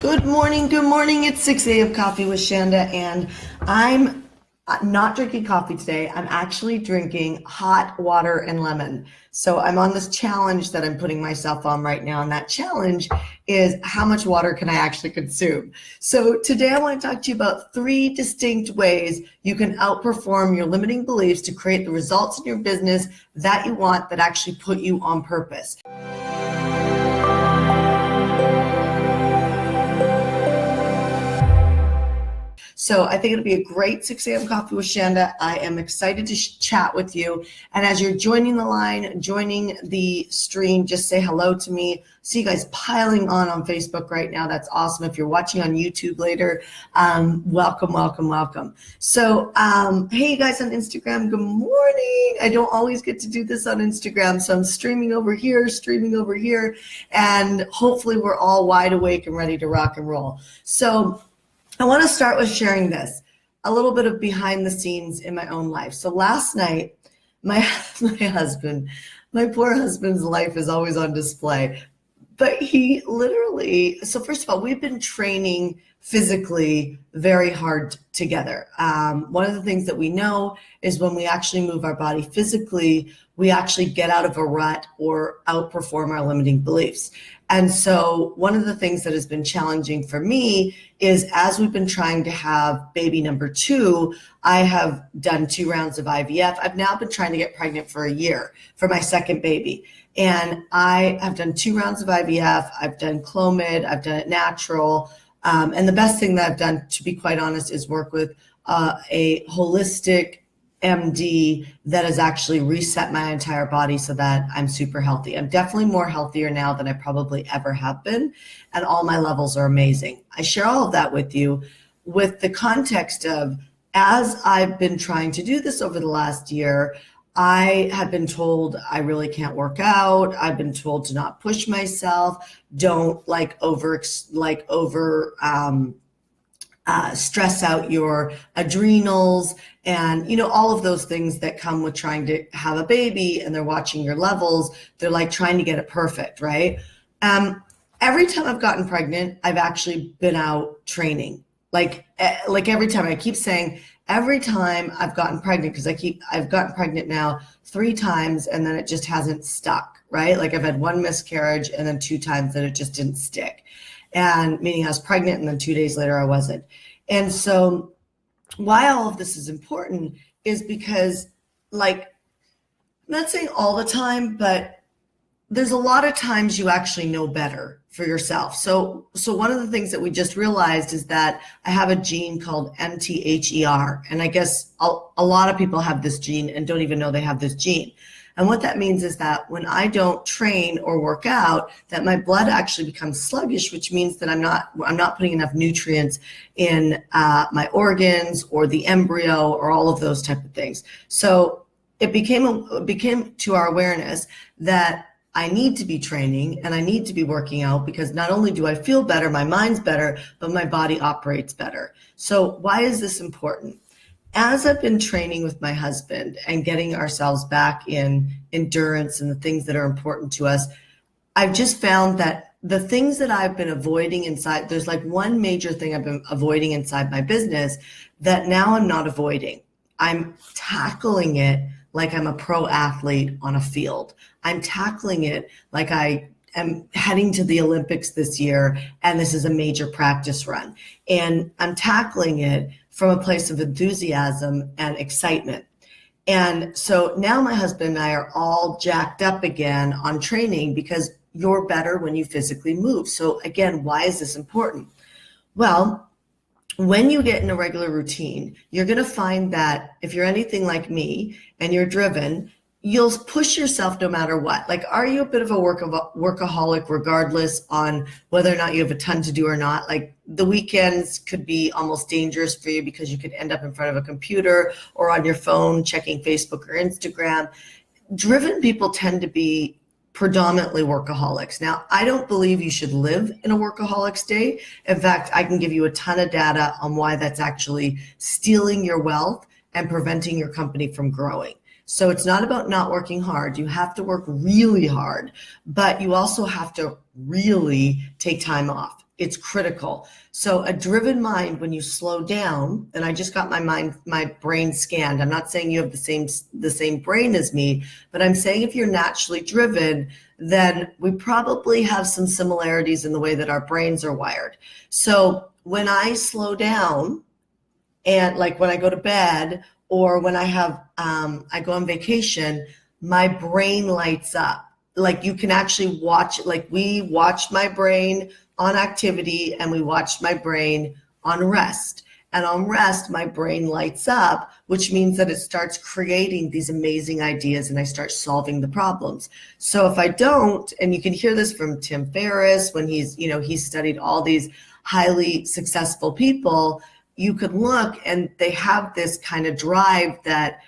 Good morning. Good morning. It's 6 a.m. coffee with Shanda, and I'm not drinking coffee today. I'm actually drinking hot water and lemon. So I'm on this challenge that I'm putting myself on right now, and that challenge is how much water can I actually consume? So today I want to talk to you about 3 distinct ways you can outperform your limiting beliefs to create the results in your business that you want that actually put you on purpose. So I think it'll be a great 6 a.m. coffee with Shanda. I am excited to chat with you. And as you're joining the line, joining the stream, just say hello to me. See you guys piling on Facebook right now. That's awesome. If you're watching on YouTube later, welcome, welcome, welcome. So, hey, you guys on Instagram, good morning. I don't always get to do this on Instagram, so I'm streaming over here, and hopefully we're all wide awake and ready to rock and roll. So I want to start with sharing this, a little bit of behind the scenes in my own life. So last night, my husband, my poor husband's life is always on display. But he literally, so first of all, we've been training physically very hard together. One of the things that we know is when we actually move our body physically, we actually get out of a rut or outperform our limiting beliefs. And so one of the things that has been challenging for me is as we've been trying to have baby number 2, I have done 2 rounds of IVF. I've now been trying to get pregnant for a year for my second baby. And I have done 2 rounds of IVF. I've done Clomid. I've done it natural. And the best thing that I've done, to be quite honest, is work with a holistic MD that has actually reset my entire body so that I'm super healthy. I'm definitely more healthier now than I probably ever have been, and all my levels are amazing. I share all of that with you with the context of, as I've been trying to do this over the last year, I have been told I really can't work out. I've been told to not push myself, don't stress out your adrenals, and all of those things that come with trying to have a baby, and they're watching your levels. They're like trying to get it perfect, right? Every time I've gotten pregnant, I've actually been out training. Like every time, I keep saying every time I've gotten pregnant, because I've gotten pregnant now 3 times and then it just hasn't stuck, right? Like I've had 1 miscarriage and then 2 times that it just didn't stick. And meaning I was pregnant and then 2 days later I wasn't. And so why all of this is important is because, like, I'm not saying all the time, but there's a lot of times you actually know better for yourself. So one of the things that we just realized is that I have a gene called MTHER. And I guess a lot of people have this gene and don't even know they have this gene. And what that means is that when I don't train or work out, that my blood actually becomes sluggish, which means that I'm not putting enough nutrients in my organs or the embryo or all of those type of things. So it became to our awareness that I need to be training and I need to be working out, because not only do I feel better, my mind's better, but my body operates better. So why is this important? As I've been training with my husband and getting ourselves back in endurance and the things that are important to us, I've just found that the things that I've been avoiding inside, there's like one major thing I've been avoiding inside my business that now I'm not avoiding. I'm tackling it like I'm a pro athlete on a field. I'm tackling it like I am heading to the Olympics this year and this is a major practice run. And I'm tackling it from a place of enthusiasm and excitement. And so now my husband and I are all jacked up again on training, because you're better when you physically move. So again, why is this important? Well, when you get in a regular routine, you're going to find that if you're anything like me and you're driven, you'll push yourself no matter what. Like, are you a bit of a workaholic regardless on whether or not you have a ton to do or not? Like, the weekends could be almost dangerous for you because you could end up in front of a computer or on your phone checking Facebook or Instagram. Driven people tend to be predominantly workaholics. Now, I don't believe you should live in a workaholic state. In fact, I can give you a ton of data on why that's actually stealing your wealth and preventing your company from growing. So it's not about not working hard. You have to work really hard, but you also have to really take time off. It's critical. So a driven mind, when you slow down, and I just got my brain scanned. I'm not saying you have the same brain as me, but I'm saying if you're naturally driven, then we probably have some similarities in the way that our brains are wired. So when I slow down, and like when I go to bed or when I go on vacation, my brain lights up. Like you can actually watch, like we watched my brain on activity and we watched my brain on rest. And on rest, my brain lights up, which means that it starts creating these amazing ideas and I start solving the problems. So if I don't, and you can hear this from Tim Ferriss when he's studied all these highly successful people, you could look and they have this kind of drive that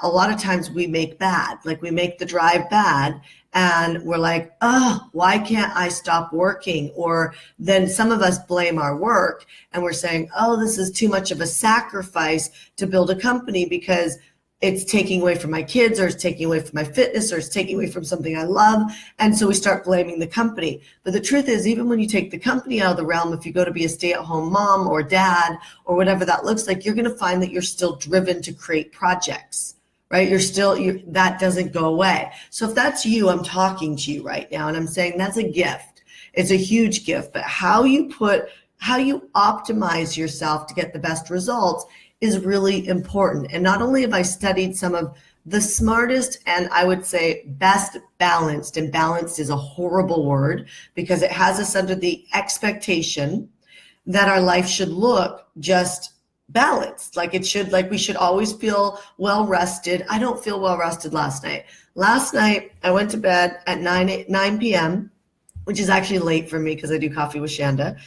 a lot of times we make bad. Like we make the drive bad and we're like, oh, why can't I stop working? Or then some of us blame our work and we're saying, oh, this is too much of a sacrifice to build a company because it's taking away from my kids or it's taking away from my fitness or it's taking away from something I love. And so we start blaming the company. But the truth is, even when you take the company out of the realm, if you go to be a stay-at-home mom or dad or whatever that looks like, you're going to find that you're still driven to create projects, right? That doesn't go away. So if that's you, I'm talking to you right now and I'm saying that's a gift. It's a huge gift, but how you optimize yourself to get the best results is really important. And not only have I studied some of the smartest and I would say best balanced, and balanced is a horrible word because it has us under the expectation that our life should look just balanced. Like we should always feel well rested. I don't feel well rested last night. Last night I went to bed at 9 p.m., which is actually late for me because I do coffee with Shanda.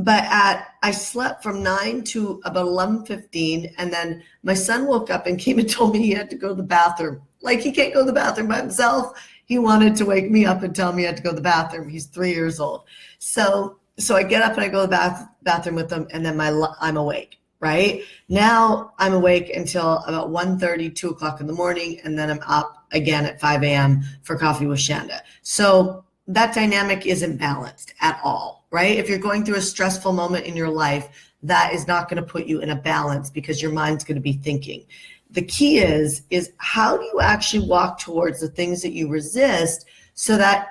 But I slept from 9 to about 11:15, and then my son woke up and came and told me he had to go to the bathroom. Like he can't go to the bathroom by himself. He wanted to wake me up and tell me he had to go to the bathroom. He's 3 years old. So I get up and I go to the bathroom with him, and then I'm awake. Right now I'm awake until about 1:30, 2 o'clock in the morning, and then I'm up again at 5 a.m. for coffee with Shanda. So that dynamic isn't balanced at all, right? If you're going through a stressful moment in your life, that is not going to put you in a balance because your mind's going to be thinking. The key is how do you actually walk towards the things that you resist so that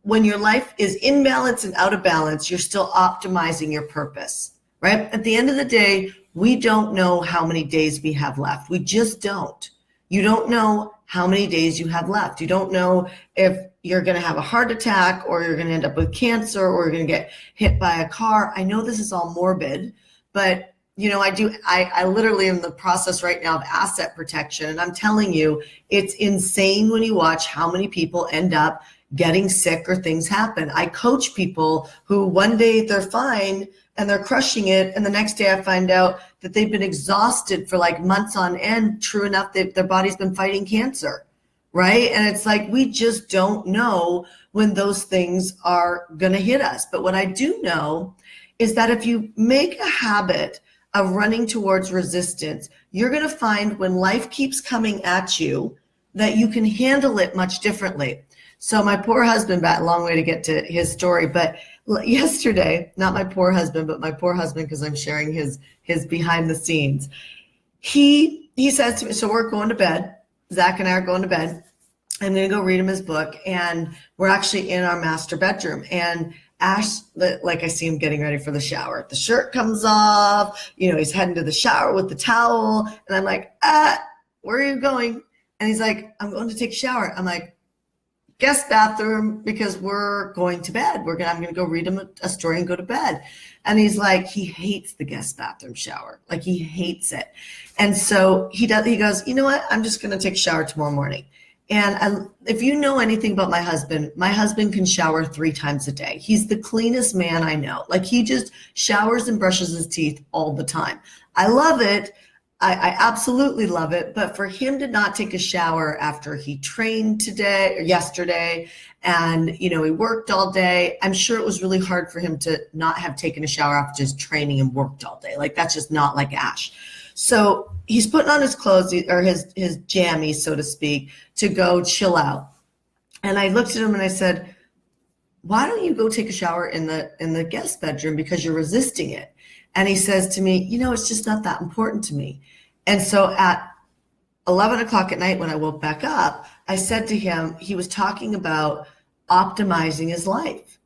when your life is in balance and out of balance, you're still optimizing your purpose, right? At the end of the day, we don't know how many days we have left. We just don't. You don't know how many days you have left. You don't know if you're going to have a heart attack or you're going to end up with cancer or you're going to get hit by a car. I know this is all morbid, but I literally am in the process right now of asset protection. And I'm telling you, it's insane when you watch how many people end up getting sick or things happen. I coach people who one day they're fine and they're crushing it. And the next day I find out that they've been exhausted for like months on end. True enough, their body's been fighting cancer, right? And it's like, we just don't know when those things are going to hit us. But what I do know is that if you make a habit of running towards resistance, you're going to find when life keeps coming at you that you can handle it much differently. So my poor husband, a long way to get to his story, but yesterday, not my poor husband, but my poor husband, because I'm sharing his behind the scenes. He says to me, so we're going to bed. Zach and I are going to bed. I'm going to go read him his book. And we're actually in our master bedroom. And Ash, like I see him getting ready for the shower. The shirt comes off, he's heading to the shower with the towel. And I'm like, where are you going? And he's like, I'm going to take a shower. I'm like, guest bathroom, because we're going to bed. I'm going to go read him a story and go to bed. And he's like, he hates the guest bathroom shower. Like he hates it. And so he goes, you know what? I'm just going to take a shower tomorrow morning. And if you know anything about my husband can shower 3 times a day. He's the cleanest man I know. Like he just showers and brushes his teeth all the time. I love it. I absolutely love it. But for him to not take a shower after he trained yesterday, and, he worked all day, I'm sure it was really hard for him to not have taken a shower after just training and worked all day. Like that's just not like Ash. So he's putting on his clothes or his jammies, so to speak, to go chill out. And I looked at him and I said, why don't you go take a shower in the guest bedroom because you're resisting it? And he says to me, it's just not that important to me. And so at 11 o'clock at night, when I woke back up, I said to him, he was talking about optimizing his life.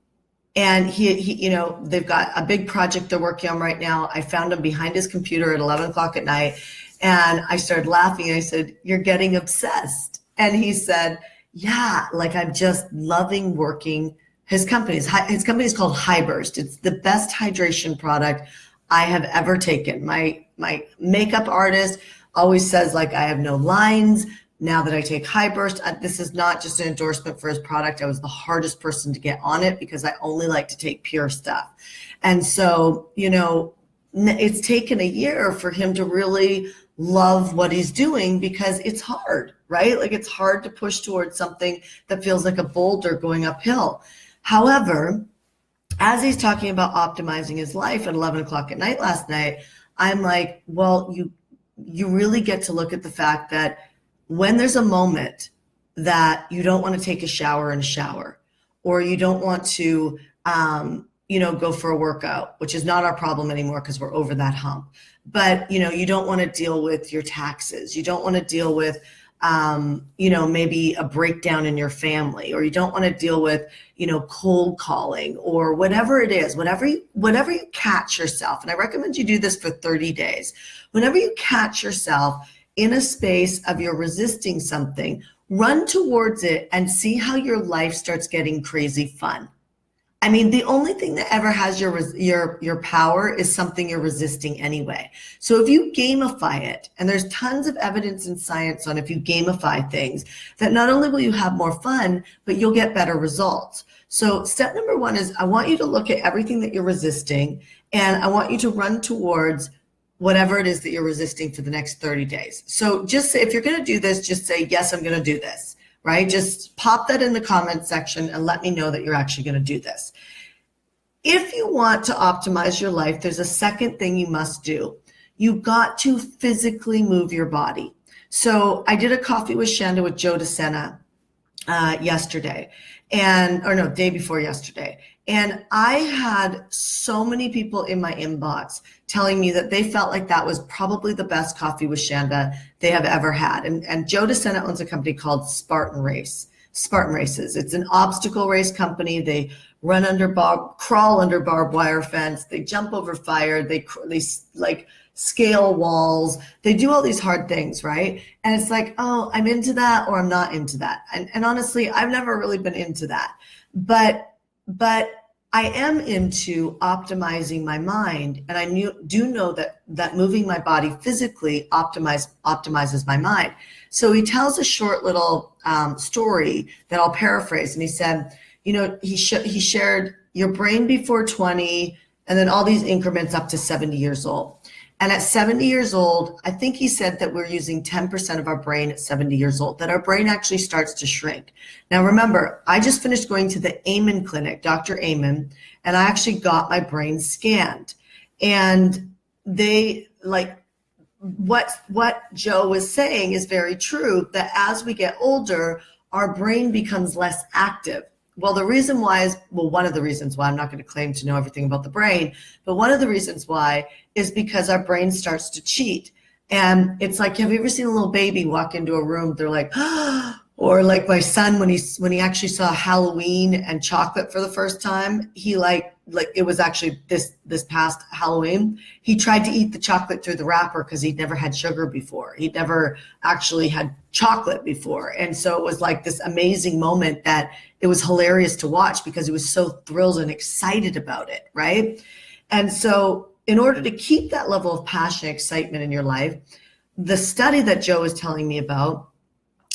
And he they've got a big project they're working on right now. I found him behind his computer at 11 o'clock at night. And I started laughing. I said, "You're getting obsessed." And he said, "Yeah, like I'm just loving working." His company is called Highburst. It's the best hydration product I have ever taken. My makeup artist always says, like, I have no lines now that I take Highburst. This is not just an endorsement for his product. I was the hardest person to get on it because I only like to take pure stuff. And so, it's taken a year for him to really love what he's doing because it's hard, right? Like, it's hard to push towards something that feels like a boulder going uphill. However, as he's talking about optimizing his life at 11 o'clock at night last night, I'm like, well, you really get to look at the fact that when there's a moment that you don't want to take a shower in a shower, or you don't want to, go for a workout, which is not our problem anymore because we're over that hump. But, you don't want to deal with your taxes. You don't want to deal with, maybe a breakdown in your family, or you don't want to deal with, cold calling or whatever it is, whatever you catch yourself. And I recommend you do this for 30 days. Whenever you catch yourself in a space of you're resisting something, run towards it and see how your life starts getting crazy fun. I mean, the only thing that ever has your power is something you're resisting anyway. So if you gamify it, and there's tons of evidence and science on if you gamify things, that not only will you have more fun, but you'll get better results. So step number one is I want you to look at everything that you're resisting, and I want you to run towards whatever it is that you're resisting for the next 30 days. So just say, if you're going to do this, just say, yes, I'm going to do this. Right? Just pop that in the comments section and let me know that you're actually going to do this. If you want to optimize your life, there's a second thing you must do. You got to physically move your body. So I did a coffee with Shanda with Joe DeSena yesterday, day before yesterday. And I had so many people in my inbox telling me that they felt like that was probably the best coffee with Shanda they have ever had. And Joe DeSena owns a company called Spartan Races. It's an obstacle race company. They crawl under barbed wire fence. They jump over fire. They like scale walls. They do all these hard things, right? And it's like, oh, I'm into that or I'm not into that. And honestly, I've never really been into that. But I am into optimizing my mind, and I do know that moving my body physically optimizes my mind. So he tells a short little story that I'll paraphrase, and he said, he shared your brain before 20, and then all these increments up to 70 years old. And at 70 years old, I think he said that we're using 10% of our brain at 70 years old, that our brain actually starts to shrink. Now, remember, I just finished going to the Amen clinic, Dr. Amen, and I actually got my brain scanned. And they what Joe was saying is very true, that as we get older, our brain becomes less active. Well, the reason why is, one of the reasons why, I'm not going to claim to know everything about the brain, but one of the reasons why is because our brain starts to cheat. And it's like, have you ever seen a little baby walk into a room? They're like, or like my son, when he actually saw Halloween and chocolate for the first time, he like it was actually this past Halloween, he tried to eat the chocolate through the wrapper because he'd never had sugar before. He'd never actually had chocolate before. And so it was like this amazing moment that it was hilarious to watch because he was so thrilled and excited about it, right? And so in order to keep that level of passion, excitement in your life, the study that Joe is telling me about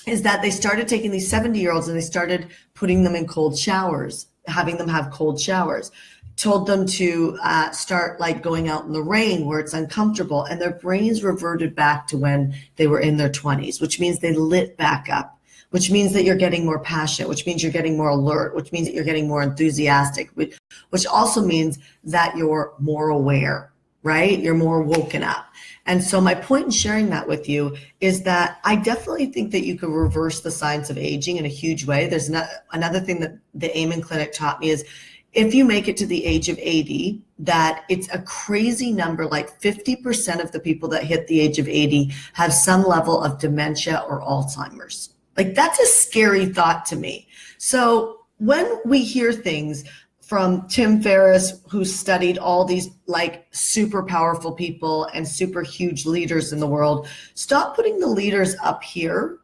is that they started taking these 70-year-olds and they started putting them in cold showers, having them have cold showers, told them to start like going out in the rain where it's uncomfortable, and their brains reverted back to when they were in their 20s, which means they lit back up, which means that you're getting more passionate, which means you're getting more alert, which means that you're getting more enthusiastic, which also means that you're more aware. right? You're more woken up. And so my point in sharing that with you is that I definitely think that you could reverse the signs of aging in a huge way. There's another thing that the Amen Clinic taught me is if you make it to the age of 80, that it's a crazy number, like 50% of the people that hit the age of 80 have some level of dementia or Alzheimer's. Like, that's a scary thought to me. So when we hear things from Tim Ferriss, who studied all these like super powerful people and super huge leaders in the world, stop putting the leaders up here.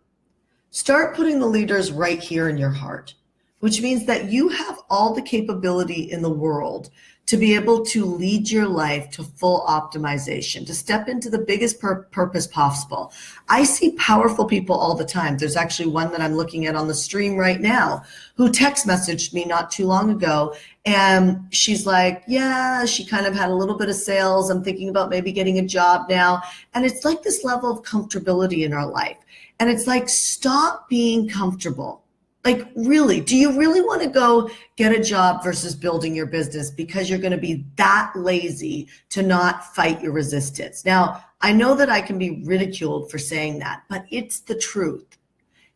Start putting the leaders right here in your heart, which means that you have all the capability in the world to be able to lead your life to full optimization, to step into the biggest purpose possible. I see powerful people all the time. There's actually one that I'm looking at on the stream right now who text messaged me not too long ago. And she's like, yeah, she kind of had a little bit of sales. I'm thinking about maybe getting a job now. And it's like this level of comfortability in our life. And it's like, stop being comfortable. Like, really, do you really want to go get a job versus building your business because you're going to be that lazy to not fight your resistance? Now, I know that I can be ridiculed for saying that, but it's the truth.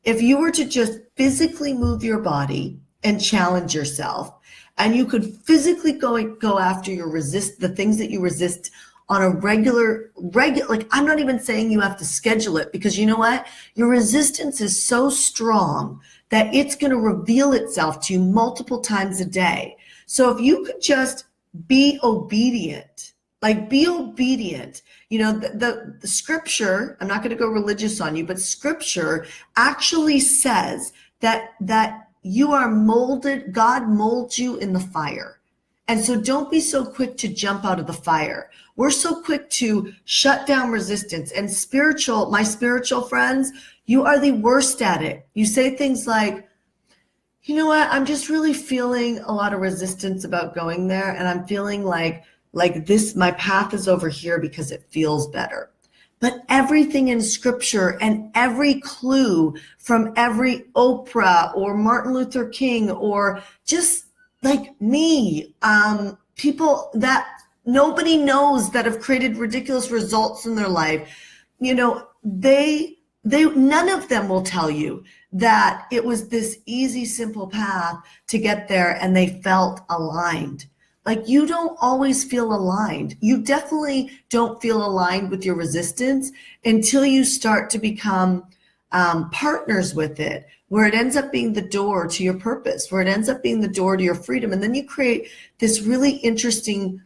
If you were to just physically move your body and challenge yourself, and you could physically go after the things that you resist on a regular, like, I'm not even saying you have to schedule it, because you know what? Your resistance is so strong that it's going to reveal itself to you multiple times a day. So if you could just be obedient, you know, the scripture, I'm not going to go religious on you, but scripture actually says that you are molded, God molds you in the fire. And so don't be so quick to jump out of the fire. We're so quick to shut down resistance. And my spiritual friends, you are the worst at it. You say things like, you know what, I'm just really feeling a lot of resistance about going there. And I'm feeling like this, my path is over here because it feels better. But everything in scripture and every clue from every Oprah or Martin Luther King or just like me, people that nobody knows that have created ridiculous results in their life, you know, they none of them will tell you that it was this easy, simple path to get there and they felt aligned. Like, you don't always feel aligned. You definitely don't feel aligned with your resistance until you start to become partners with it, where it ends up being the door to your purpose, where it ends up being the door to your freedom. And then you create this really interesting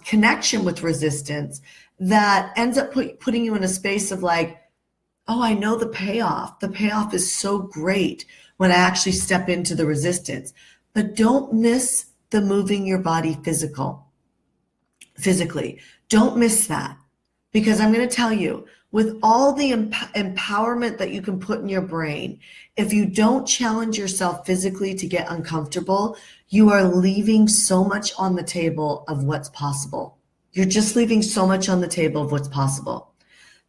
connection with resistance that ends up putting you in a space of like, oh, I know the payoff. The payoff is so great when I actually step into the resistance. But don't miss the moving your body physically. Don't miss that. Because I'm going to tell you, with all the empowerment that you can put in your brain, if you don't challenge yourself physically to get uncomfortable, you are leaving so much on the table of what's possible. You're just leaving so much on the table of what's possible.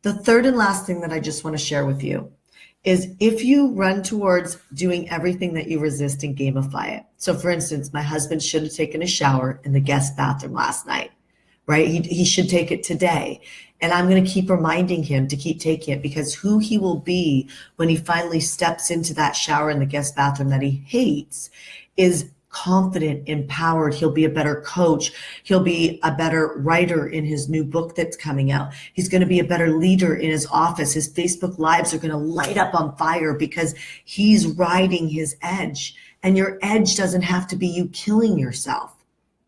The third and last thing that I just want to share with you is if you run towards doing everything that you resist and gamify it. So for instance, my husband should have taken a shower in the guest bathroom last night, right? He should take it today. And I'm going to keep reminding him to keep taking it, because who he will be when he finally steps into that shower in the guest bathroom that he hates is confident, empowered. He'll be a better coach. He'll be a better writer in his new book that's coming out. He's going to be a better leader in his office. His Facebook lives are going to light up on fire because he's riding his edge. And your edge doesn't have to be you killing yourself.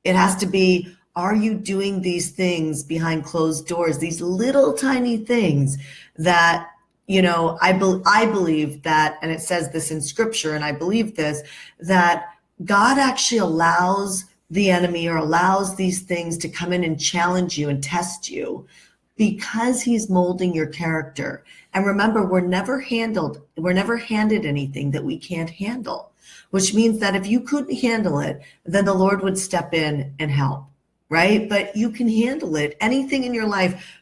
It has to be, are you doing these things behind closed doors, these little tiny things that, you know, I believe that, and it says this in scripture, and I believe this, that God actually allows the enemy or allows these things to come in and challenge you and test you because he's molding your character. And remember, we're never handed anything that we can't handle, which means that if you couldn't handle it, then the Lord would step in and help, right? But you can handle it. Anything in your life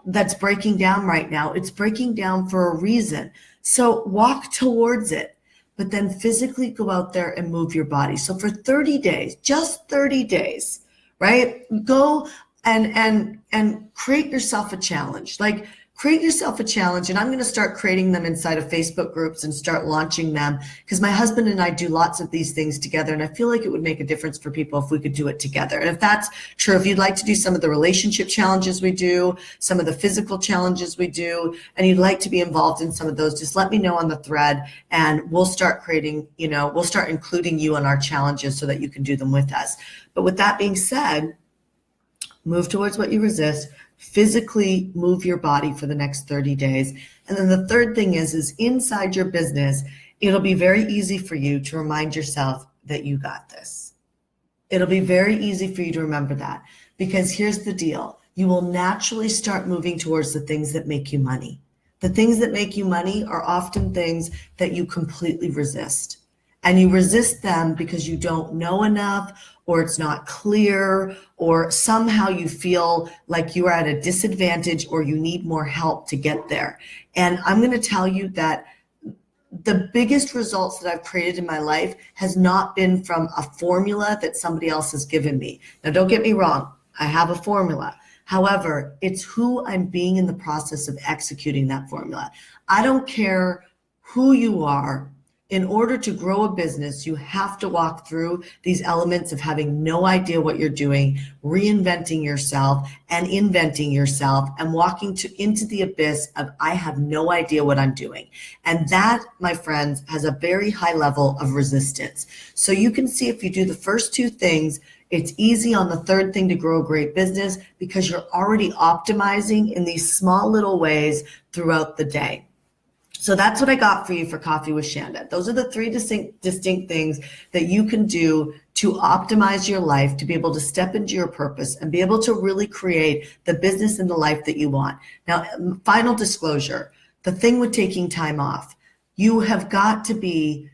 that's breaking down right now, it's breaking down for a reason. So walk towards it. But then physically go out there and move your body. So for 30 days, just 30 days, right? Go and create yourself a challenge. Like, create yourself a challenge, and I'm going to start creating them inside of Facebook groups and start launching them, because my husband and I do lots of these things together, and I feel like it would make a difference for people if we could do it together. And if that's true, if you'd like to do some of the relationship challenges we do, some of the physical challenges we do, and you'd like to be involved in some of those, just let me know on the thread, and we'll start creating, we'll start including you in our challenges so that you can do them with us. But with that being said, move towards what you resist. Physically move your body for the next 30 days. And then the third thing is inside your business, it'll be very easy for you to remind yourself that you got this. It'll be very easy for you to remember that, because here's the deal. You will naturally start moving towards the things that make you money. The things that make you money are often things that you completely resist. And you resist them because you don't know enough, or it's not clear, or somehow you feel like you are at a disadvantage or you need more help to get there. And I'm going to tell you that the biggest results that I've created in my life has not been from a formula that somebody else has given me. Now, don't get me wrong. I have a formula. However, it's who I'm being in the process of executing that formula. I don't care who you are. In order to grow a business, you have to walk through these elements of having no idea what you're doing, reinventing yourself and inventing yourself, and walking into the abyss of, I have no idea what I'm doing. And that, my friends, has a very high level of resistance. So you can see, if you do the first two things, it's easy on the third thing to grow a great business, because you're already optimizing in these small little ways throughout the day. So that's what I got for you for Coffee with Shanda. Those are the three distinct things that you can do to optimize your life, to be able to step into your purpose and be able to really create the business and the life that you want. Now, final disclosure, the thing with taking time off, you have got to be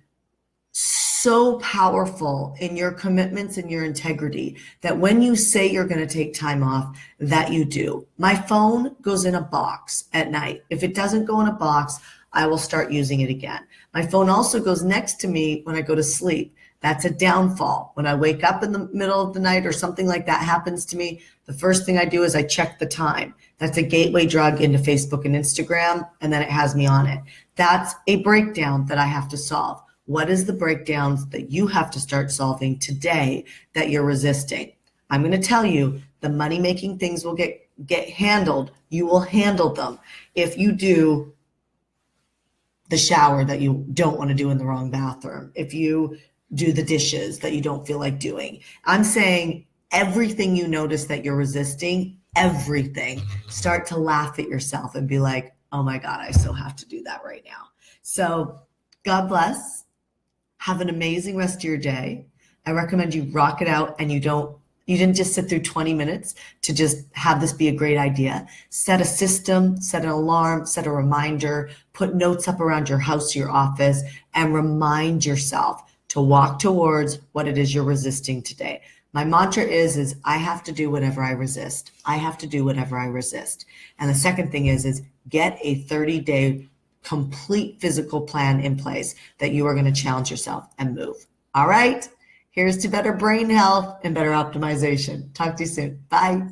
so powerful in your commitments and your integrity that when you say you're going to take time off, that you do. My phone goes in a box at night. If it doesn't go in a box, I will start using it again. My phone also goes next to me when I go to sleep. That's a downfall. When I wake up in the middle of the night or something like that happens to me, the first thing I do is I check the time. That's a gateway drug into Facebook and Instagram, and then it has me on it. That's a breakdown that I have to solve. What is the breakdowns that you have to start solving today that you're resisting? I'm going to tell you, the money-making things will get handled. You will handle them. If you do the shower that you don't want to do in the wrong bathroom, if you do the dishes that you don't feel like doing. I'm saying everything you notice that you're resisting, everything, start to laugh at yourself and be like, oh my God, I still have to do that right now. So God bless. Have an amazing rest of your day. I recommend you rock it out, and you didn't just sit through 20 minutes to just have this be a great idea. Set a system, set an alarm, set a reminder, put notes up around your house, your office, and remind yourself to walk towards what it is you're resisting today. My mantra is I have to do whatever I resist. I have to do whatever I resist. And the second thing is get a 30-day complete physical plan in place that you are going to challenge yourself and move. All right? Here's to better brain health and better optimization. Talk to you soon. Bye.